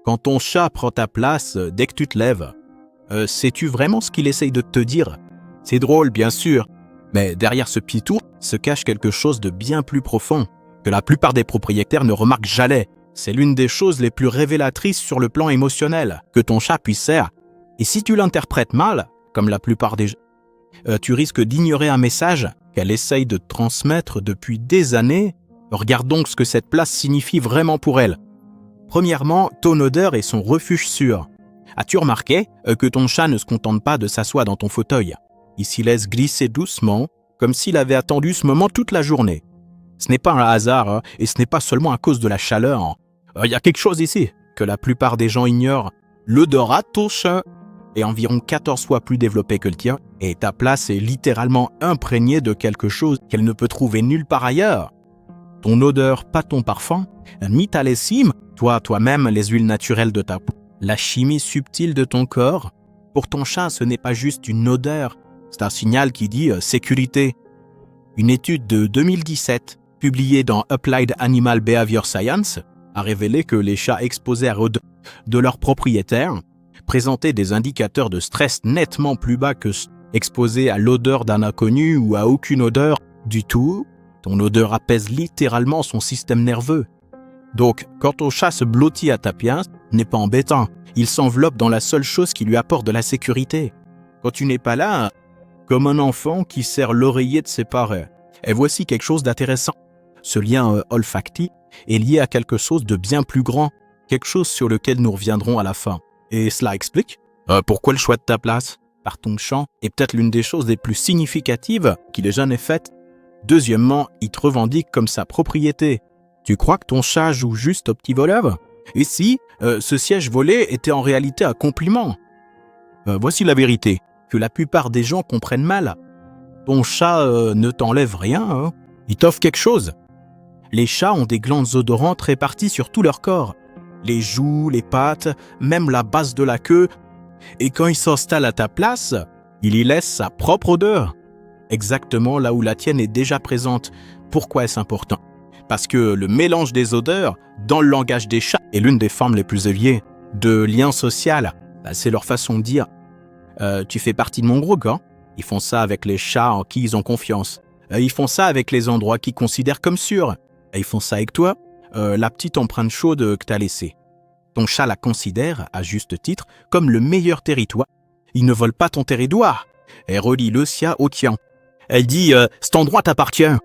Quand ton chat prend ta place dès que tu te lèves, sais-tu vraiment ce qu'il essaye de te dire? C'est drôle, bien sûr, mais derrière ce pitou se cache quelque chose de bien plus profond, que la plupart des propriétaires ne remarquent jamais. C'est l'une des choses les plus révélatrices sur le plan émotionnel, que ton chat puisse faire. Et si tu l'interprètes mal, comme la plupart des gens, tu risques d'ignorer un message qu'elle essaye de transmettre depuis des années. Regarde donc ce que cette place signifie vraiment pour elle. Premièrement, ton odeur est son refuge sûr. As-tu remarqué que ton chat ne se contente pas de s'asseoir dans ton fauteuil? Il s'y laisse glisser doucement, comme s'il avait attendu ce moment toute la journée. Ce n'est pas un hasard, et ce n'est pas seulement à cause de la chaleur. Il y a quelque chose ici que la plupart des gens ignorent. L'odorat de ton chat est environ 14 fois plus développé que le tien, et ta place est littéralement imprégnée de quelque chose qu'elle ne peut trouver nulle part ailleurs. Ton odeur, pas ton parfum, ni ta lessive, toi-même les huiles naturelles de ta peau. La chimie subtile de ton corps, pour ton chat, ce n'est pas juste une odeur, c'est un signal qui dit sécurité. Une étude de 2017, publiée dans Applied Animal Behavior Science, a révélé que les chats exposés à l'odeur de leurs propriétaires présentaient des indicateurs de stress nettement plus bas que ceux exposés à l'odeur d'un inconnu ou à aucune odeur du tout. Ton odeur apaise littéralement son système nerveux. Donc, quand ton chat se blottit à ta place, ce n'est pas embêtant. Il s'enveloppe dans la seule chose qui lui apporte de la sécurité. Quand tu n'es pas là, comme un enfant qui serre l'oreiller de ses parents. Et voici quelque chose d'intéressant. Ce lien olfactif est lié à quelque chose de bien plus grand, quelque chose sur lequel nous reviendrons à la fin. Et cela explique pourquoi le choix de ta place par ton chat est peut-être l'une des choses les plus significatives qu'il ait jamais faites. Deuxièmement, il te revendique comme sa propriété. Tu crois que ton chat joue juste au petit voleur? Et si ce siège volé était en réalité un compliment? Voici la vérité, que la plupart des gens comprennent mal. Ton chat ne t'enlève rien, il t'offre quelque chose. Les chats ont des glandes odorantes réparties sur tout leur corps. Les joues, les pattes, même la base de la queue. Et quand il s'installe à ta place, il y laisse sa propre odeur. Exactement là où la tienne est déjà présente. Pourquoi est-ce important? Parce que le mélange des odeurs, dans le langage des chats, est l'une des formes les plus élevées de lien social. C'est leur façon de dire tu fais partie de mon groupe, hein? Ils font ça avec les chats en qui ils ont confiance. Ils font ça avec les endroits qu'ils considèrent comme sûrs. Ils font ça avec toi, la petite empreinte chaude que t'as laissée. Ton chat la considère, à juste titre, comme le meilleur territoire. Il ne vole pas ton territoire. Elle relie le sien au tien. Elle dit cet endroit t'appartient.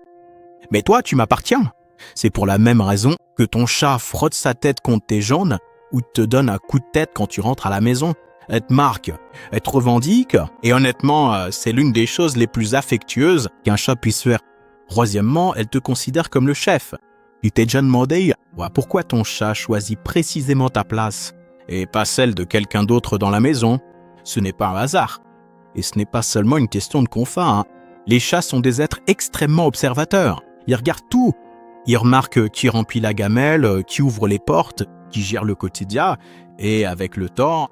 Mais toi, tu m'appartiens. C'est pour la même raison que ton chat frotte sa tête contre tes jambes ou te donne un coup de tête quand tu rentres à la maison. Elle te marque, elle te revendique, et honnêtement, c'est l'une des choses les plus affectueuses qu'un chat puisse faire. Troisièmement, elle te considère comme le chef. Tu t'es déjà demandé pourquoi ton chat choisit précisément ta place et pas celle de quelqu'un d'autre dans la maison? Ce n'est pas un hasard. Et ce n'est pas seulement une question de confort. Les chats sont des êtres extrêmement observateurs. Ils regardent tout. Ils remarquent qui remplit la gamelle, qui ouvre les portes, qui gère le quotidien, et avec le temps,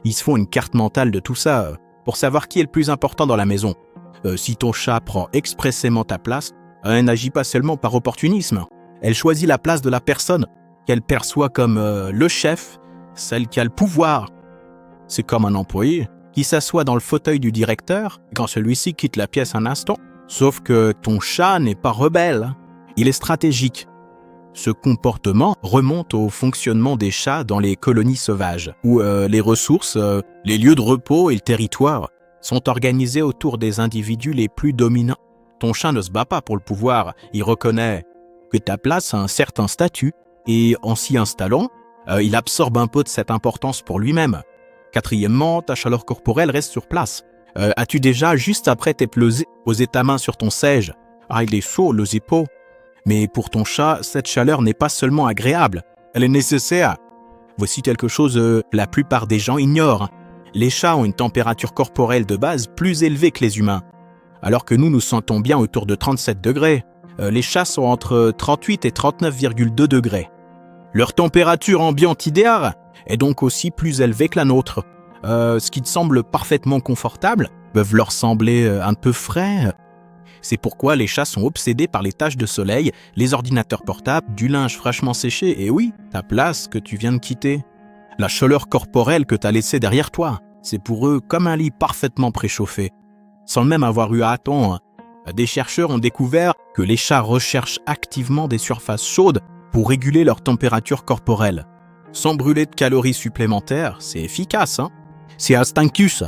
ils se font une carte mentale de tout ça pour savoir qui est le plus important dans la maison. Si ton chat prend expressément ta place, elle n'agit pas seulement par opportunisme. Elle choisit la place de la personne qu'elle perçoit comme le chef, celle qui a le pouvoir. C'est comme un employé qui s'assoit dans le fauteuil du directeur quand celui-ci quitte la pièce un instant. Sauf que ton chat n'est pas rebelle, il est stratégique. Ce comportement remonte au fonctionnement des chats dans les colonies sauvages, où les ressources, les lieux de repos et le territoire sont organisés autour des individus les plus dominants. Ton chat ne se bat pas pour le pouvoir, il reconnaît que ta place a un certain statut, et en s'y installant, il absorbe un peu de cette importance pour lui-même. Quatrièmement, ta chaleur corporelle reste sur place. As-tu déjà, juste après t'être posé ta main sur ton siège? Il est chaud, le zippo. Mais pour ton chat, cette chaleur n'est pas seulement agréable, elle est nécessaire. Voici quelque chose que la plupart des gens ignorent. Les chats ont une température corporelle de base plus élevée que les humains. Alors que nous sentons bien autour de 37 degrés, les chats sont entre 38 et 39,2 degrés. Leur température ambiante idéale est donc aussi plus élevée que la nôtre. Ce qui te semble parfaitement confortable peuvent leur sembler un peu frais. C'est pourquoi les chats sont obsédés par les taches de soleil, les ordinateurs portables, du linge fraîchement séché et oui, ta place que tu viens de quitter. La chaleur corporelle que t'as laissée derrière toi, c'est pour eux comme un lit parfaitement préchauffé. Sans même avoir eu à attendre, des chercheurs ont découvert que les chats recherchent activement des surfaces chaudes pour réguler leur température corporelle. Sans brûler de calories supplémentaires, c'est efficace, hein? C'est instinctus.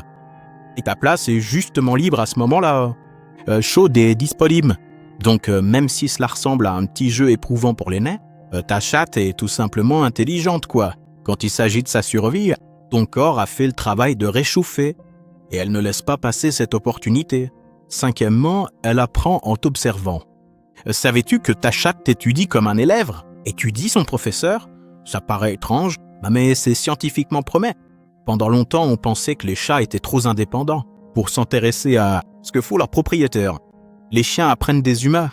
Et ta place est justement libre à ce moment-là. Chaude et disponible. Donc même si cela ressemble à un petit jeu éprouvant pour les nez, ta chatte est tout simplement intelligente, quoi. Quand il s'agit de sa survie, ton corps a fait le travail de réchauffer et elle ne laisse pas passer cette opportunité. Cinquièmement, elle apprend en t'observant. Savais-tu que ta chatte t'étudie comme un élève? Étudie son professeur? Ça paraît étrange, mais c'est scientifiquement promet. Pendant longtemps, on pensait que les chats étaient trop indépendants pour s'intéresser à ce que font leurs propriétaires. Les chiens apprennent des humains.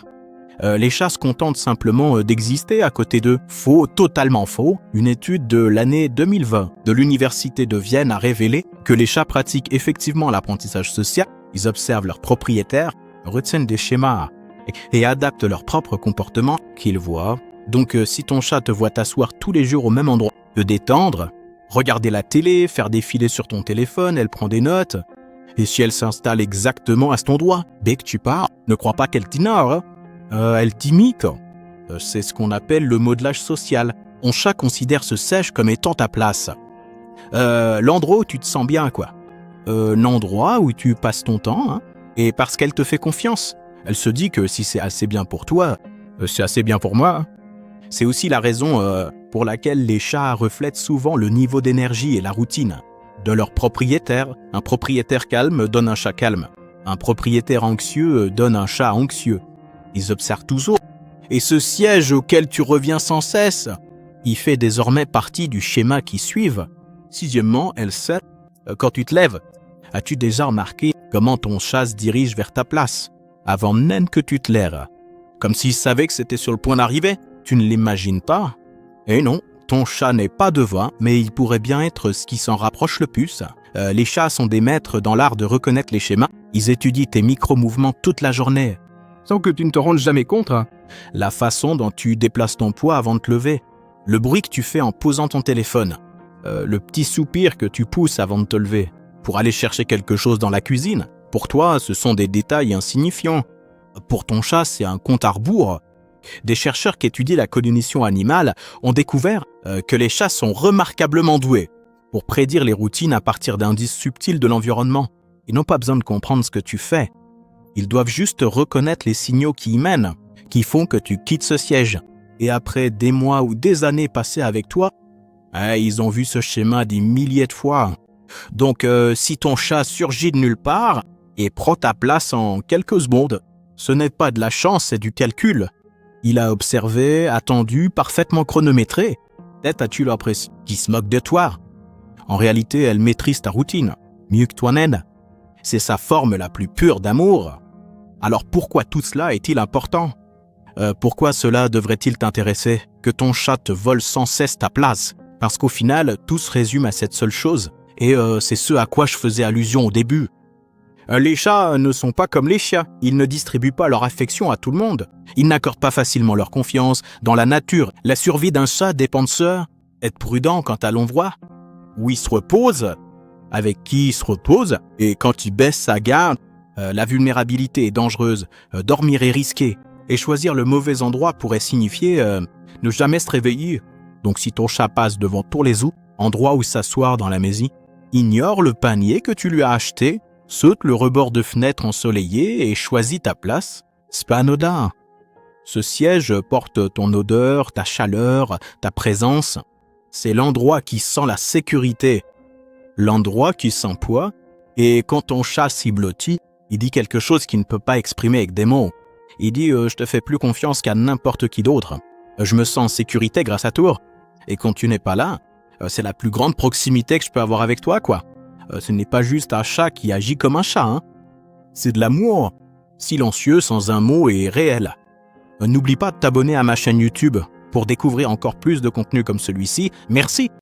Les chats se contentent simplement d'exister à côté d'eux. Faux, totalement faux. Une étude de l'année 2020 de l'Université de Vienne a révélé que les chats pratiquent effectivement l'apprentissage social. Ils observent leurs propriétaires, retiennent des schémas et adaptent leur propre comportement qu'ils voient. Donc si ton chat te voit t'asseoir tous les jours au même endroit, te détendre, regarder la télé, faire défiler sur ton téléphone, elle prend des notes. Et si elle s'installe exactement à cet endroit, dès que tu pars, ne crois pas qu'elle t'ignore. Elle t'imite. C'est ce qu'on appelle le modelage social. Ton chat considère ce sèche comme étant ta place. L'endroit où tu te sens bien, quoi. L'endroit où tu passes ton temps, hein. Et parce qu'elle te fait confiance. Elle se dit que si c'est assez bien pour toi, c'est assez bien pour moi. C'est aussi la raison pour laquelle les chats reflètent souvent le niveau d'énergie et la routine de leur propriétaire. Un propriétaire calme donne un chat calme. Un propriétaire anxieux donne un chat anxieux. Ils observent toujours. Et ce siège auquel tu reviens sans cesse, il fait désormais partie du schéma qui suivent. Sixièmement, elle sait, quand tu te lèves, as-tu déjà remarqué comment ton chat se dirige vers ta place, avant même que tu te lèves? Comme s'il savait que c'était sur le point d'arriver. Tu ne l'imagines pas? Et non, ton chat n'est pas devant, mais il pourrait bien être ce qui s'en rapproche le plus. Les chats sont des maîtres dans l'art de reconnaître les schémas. Ils étudient tes micro-mouvements toute la journée, sans que tu ne te rendes jamais compte. La façon dont tu déplaces ton poids avant de te lever, le bruit que tu fais en posant ton téléphone, le petit soupir que tu pousses avant de te lever, pour aller chercher quelque chose dans la cuisine. Pour toi, ce sont des détails insignifiants. Pour ton chat, c'est un compte à rebours. Des chercheurs qui étudient la cognition animale ont découvert que les chats sont remarquablement doués pour prédire les routines à partir d'indices subtils de l'environnement. Ils n'ont pas besoin de comprendre ce que tu fais. Ils doivent juste reconnaître les signaux qui y mènent, qui font que tu quittes ce siège. Et après des mois ou des années passées avec toi, ils ont vu ce schéma des milliers de fois. Donc si ton chat surgit de nulle part et prend ta place en quelques secondes, ce n'est pas de la chance, c'est du calcul. Il a observé, attendu, parfaitement chronométré. Peut-être as-tu l'impression qu'il se moque de toi. En réalité, elle maîtrise ta routine, mieux que toi-même. C'est sa forme la plus pure d'amour. Alors pourquoi tout cela est-il important? Pourquoi cela devrait-il t'intéresser? Que ton chat te vole sans cesse ta place? Parce qu'au final, tout se résume à cette seule chose. Et c'est ce à quoi je faisais allusion au début. Les chats ne sont pas comme les chiens. Ils ne distribuent pas leur affection à tout le monde. Ils n'accordent pas facilement leur confiance. Dans la nature, la survie d'un chat dépend de ça. Être prudent quant à l'endroit où il se repose, avec qui il se repose, et quand il baisse sa garde, la vulnérabilité est dangereuse, dormir est risqué, et choisir le mauvais endroit pourrait signifier ne jamais se réveiller. Donc si ton chat passe devant tous les endroits où s'asseoir dans la maison, ignore le panier que tu lui as acheté, saute le rebord de fenêtre ensoleillé et choisis ta place. C'est pas anodin. Ce siège porte ton odeur, ta chaleur, ta présence. C'est l'endroit qui sent la sécurité, l'endroit qui sent poids. Et quand ton chat s'y blottit, il dit quelque chose qu'il ne peut pas exprimer avec des mots. Il dit « je te fais plus confiance qu'à n'importe qui d'autre. Je me sens en sécurité grâce à toi. Et quand tu n'es pas là, c'est la plus grande proximité que je peux avoir avec toi, quoi. Ce n'est pas juste un chat qui agit comme un chat, hein. C'est de l'amour, silencieux, sans un mot et réel. N'oublie pas de t'abonner à ma chaîne YouTube pour découvrir encore plus de contenu comme celui-ci. Merci.